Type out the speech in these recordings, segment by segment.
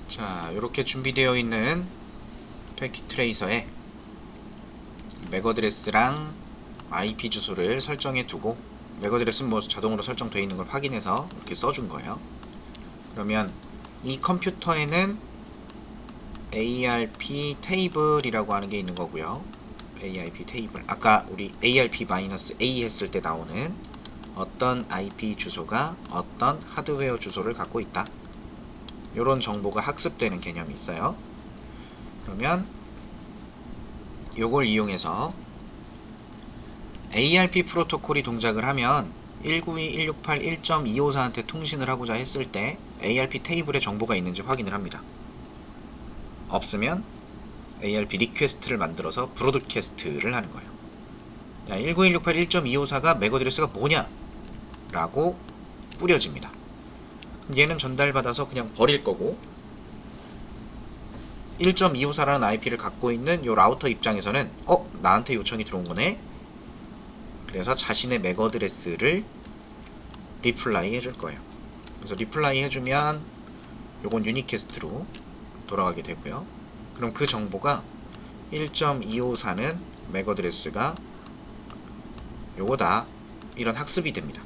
자, 이렇게 준비되어 있는 패킷 트레이서에 맥어드레스랑 IP 주소를 설정해 두고, 맥어드레스는 뭐 자동으로 설정되어 있는 걸 확인해서 이렇게 써준 거예요. 그러면 이 컴퓨터에는 ARP 테이블이라고 하는 게 있는 거고요. ARP 테이블, 아까 우리 ARP-A 했을 때 나오는 어떤 IP 주소가 어떤 하드웨어 주소를 갖고 있다, 이런 정보가 학습되는 개념이 있어요. 그러면 요걸 이용해서 ARP 프로토콜이 동작을 하면 192.168.1.254한테 통신을 하고자 했을 때 ARP 테이블에 정보가 있는지 확인을 합니다. 없으면 ARP 리퀘스트를 만들어서 브로드캐스트를 하는 거예요. 192.168.1.254가 맥어드레스가 뭐냐? 라고 뿌려집니다. 얘는 전달받아서 그냥 버릴 거고, 1.254라는 IP를 갖고 있는 요 라우터 입장에서는 나한테 요청이 들어온 거네? 그래서 자신의 맥어드레스를 리플라이 해줄 거예요. 그래서 리플라이 해주면 요건 유니캐스트로 돌아가게 되고요. 그럼 그 정보가 1.254는 맥어드레스가 요거다, 이런 학습이 됩니다.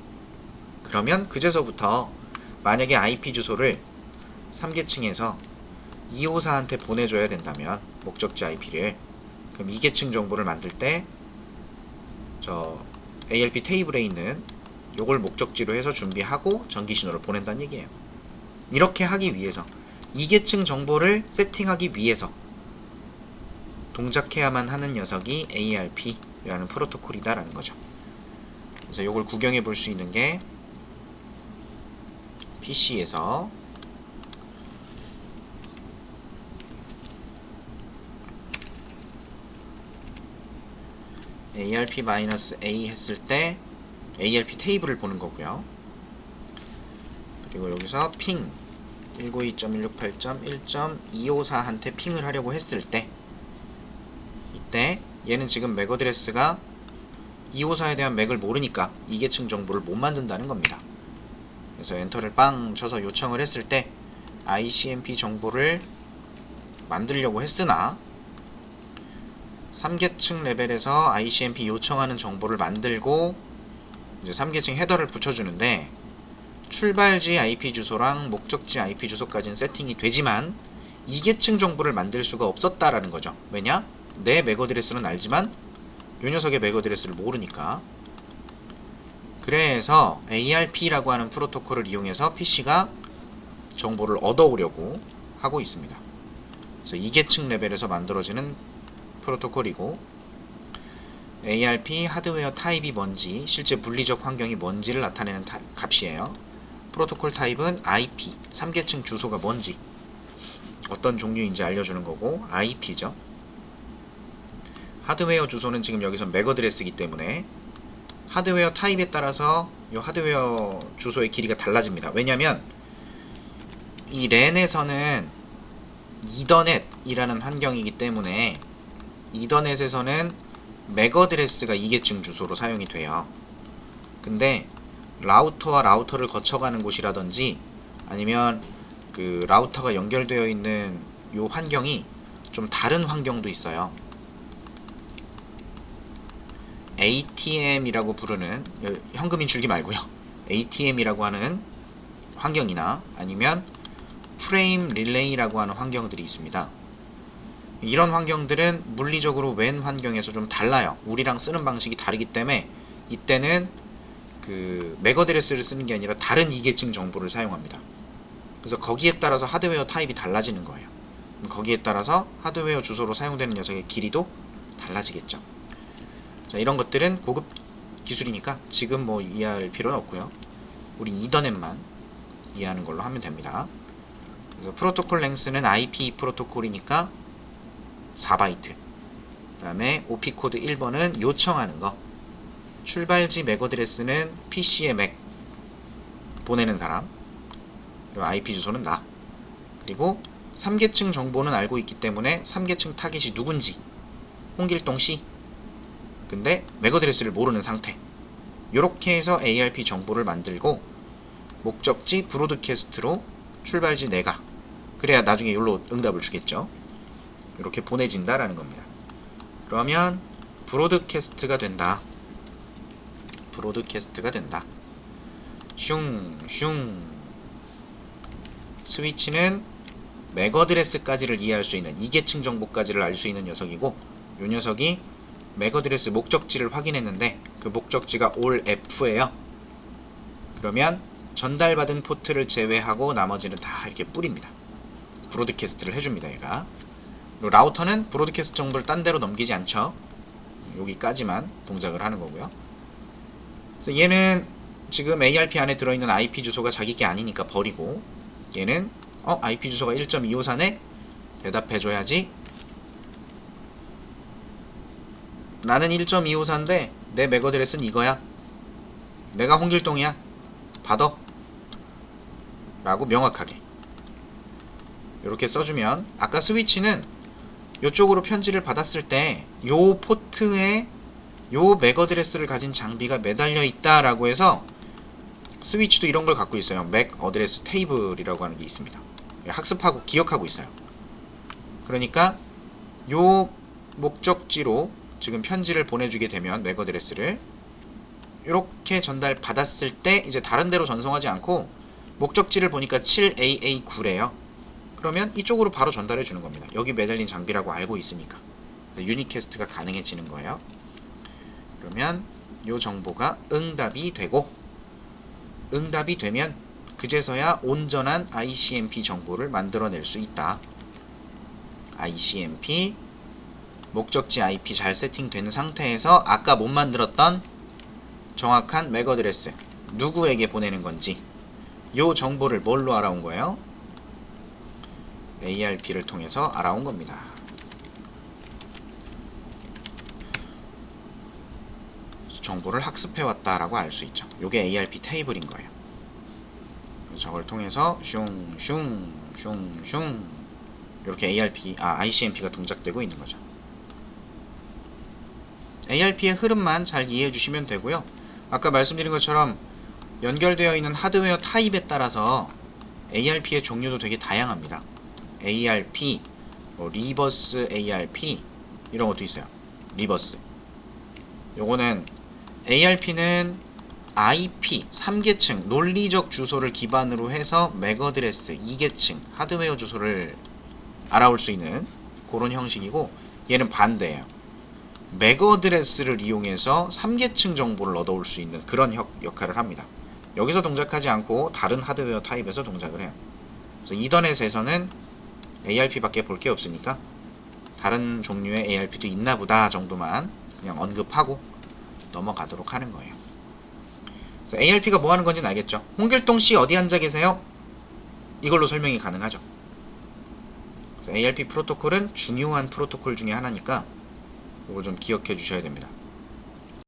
그러면 그제서부터 만약에 IP 주소를 3계층에서 254한테 보내줘야 된다면, 목적지 IP를, 그럼 2계층 정보를 만들 때 저 ARP 테이블에 있는 요걸 목적지로 해서 준비하고 전기 신호를 보낸다는 얘기예요. 이렇게 하기 위해서, 2계층 정보를 세팅하기 위해서 동작해야만 하는 녀석이 ARP라는 프로토콜이다라는 거죠. 그래서 요걸 구경해 볼 수 있는 게 PC에서 ARP-A 했을 때 ARP 테이블을 보는 거고요. 그리고 여기서 핑 192.168.1.254한테 핑을 하려고 했을 때, 이때 얘는 지금 맥어드레스가 254에 대한 맥을 모르니까 2계층 정보를 못 만든다는 겁니다. 그래서 엔터를 빵 쳐서 요청을 했을 때 ICMP 정보를 만들려고 했으나 3계층 레벨에서 ICMP 요청하는 정보를 만들고 이제 3계층 헤더를 붙여주는데, 출발지 IP 주소랑 목적지 IP 주소까지는 세팅이 되지만 2계층 정보를 만들 수가 없었다라는 거죠. 왜냐? 내 맥어드레스는 알지만 요 녀석의 맥어드레스를 모르니까. 그래서 ARP라고 하는 프로토콜을 이용해서 PC가 정보를 얻어오려고 하고 있습니다. 그래서 2계층 레벨에서 만들어지는 프로토콜이고, ARP 하드웨어 타입이 뭔지, 실제 물리적 환경이 뭔지를 나타내는 값이에요. 프로토콜 타입은 IP, 3계층 주소가 뭔지, 어떤 종류인지 알려주는 거고, IP죠. 하드웨어 주소는 지금 여기서 맥어드레스이기 때문에 하드웨어 타입에 따라서 이 하드웨어 주소의 길이가 달라집니다. 왜냐면 이 랜에서는 이더넷이라는 환경이기 때문에 이더넷에서는 맥어드레스가 2계층 주소로 사용이 돼요. 근데 라우터와 라우터를 거쳐가는 곳이라든지 아니면 그 라우터가 연결되어 있는 요 환경이 좀 다른 환경도 있어요. ATM이라고 부르는, 현금인 줄기 말고요, ATM이라고 하는 환경이나 아니면 프레임 릴레이라고 하는 환경들이 있습니다. 이런 환경들은 물리적으로 웬 환경에서 좀 달라요. 우리랑 쓰는 방식이 다르기 때문에 이때는 그 맥어드레스를 쓰는 게 아니라 다른 2계층 정보를 사용합니다. 그래서 거기에 따라서 하드웨어 타입이 달라지는 거예요. 거기에 따라서 하드웨어 주소로 사용되는 녀석의 길이도 달라지겠죠. 자, 이런 것들은 고급 기술이니까 지금 뭐 이해할 필요는 없고요. 우린 이더넷만 이해하는 걸로 하면 됩니다. 그래서 프로토콜 랭스는 IP 프로토콜이니까 4바이트, 그 다음에 OP 코드 1번은 요청하는 거, 출발지 맥어드레스는 PC의 맥, 보내는 사람, 그리고 IP 주소는 나, 그리고 3계층 정보는 알고 있기 때문에 3계층 타깃이 누군지, 홍길동씨, 근데 맥어드레스를 모르는 상태. 요렇게 해서 ARP 정보를 만들고 목적지 브로드캐스트로 출발지 내가, 그래야 나중에 여기로 응답을 주겠죠. 이렇게 보내진다라는 겁니다. 그러면 브로드캐스트가 된다. 브로드캐스트가 된다. 슝슝. 스위치는 맥 어드레스까지를 이해할 수 있는 2계층 정보까지를 알 수 있는 녀석이고, 이 녀석이 맥 어드레스 목적지를 확인했는데 그 목적지가 올 F예요. 그러면 전달받은 포트를 제외하고 나머지는 다 이렇게 뿌립니다. 브로드캐스트를 해줍니다. 얘가. 그리고 라우터는 브로드캐스트 정보를 딴 데로 넘기지 않죠. 여기까지만 동작을 하는 거고요. 그래서 얘는 지금 ARP 안에 들어있는 IP 주소가 자기 게 아니니까 버리고, 얘는 IP 주소가 1.254네? 대답해줘야지. 나는 1.254인데 내 맥 어드레스는 이거야. 내가 홍길동이야. 받아. 라고 명확하게 이렇게 써주면, 아까 스위치는 이쪽으로 편지를 받았을 때 요 포트에 요 맥 어드레스를 가진 장비가 매달려 있다라고 해서, 스위치도 이런 걸 갖고 있어요. 맥 어드레스 테이블이라고 하는 게 있습니다. 학습하고 기억하고 있어요. 그러니까 요 목적지로 지금 편지를 보내주게 되면 맥 어드레스를 이렇게 전달 받았을 때 이제 다른 데로 전송하지 않고 목적지를 보니까 7AA9래요. 그러면 이쪽으로 바로 전달해 주는 겁니다. 여기 매달린 장비라고 알고 있으니까 유니캐스트가 가능해지는 거예요. 그러면 이 정보가 응답이 되고, 응답이 되면 그제서야 온전한 ICMP 정보를 만들어낼 수 있다. ICMP 목적지 IP 잘 세팅된 상태에서 아까 못 만들었던 정확한 맥 어드레스 누구에게 보내는 건지 요 정보를 뭘로 알아온 거예요? ARP를 통해서 알아온 겁니다. 정보를 학습해왔다라고 알 수 있죠. 요게 ARP 테이블인 거예요. 저걸 통해서 슝슝슝슝 이렇게 ICMP가 동작되고 있는 거죠. ARP의 흐름만 잘 이해해 주시면 되고요. 아까 말씀드린 것처럼 연결되어 있는 하드웨어 타입에 따라서 ARP의 종류도 되게 다양합니다. ARP, 리버스 ARP 이런 것도 있어요. 리버스. 요거는 ARP는 IP 3계층 논리적 주소를 기반으로 해서 맥 어드레스 2계층 하드웨어 주소를 알아올 수 있는 그런 형식이고, 얘는 반대예요. 맥 어드레스를 이용해서 3계층 정보를 얻어올 수 있는 그런 역할을 합니다. 여기서 동작하지 않고 다른 하드웨어 타입에서 동작을 해요. 그래서 이더넷에서는 ARP밖에 볼 게 없으니까 다른 종류의 ARP도 있나 보다 정도만 그냥 언급하고 넘어가도록 하는 거예요. 그래서 ARP가 뭐 하는 건지는 알겠죠? 홍길동씨 어디 앉아 계세요? 이걸로 설명이 가능하죠. 그래서 ARP 프로토콜은 중요한 프로토콜 중에 하나니까 이거 좀 기억해 주셔야 됩니다.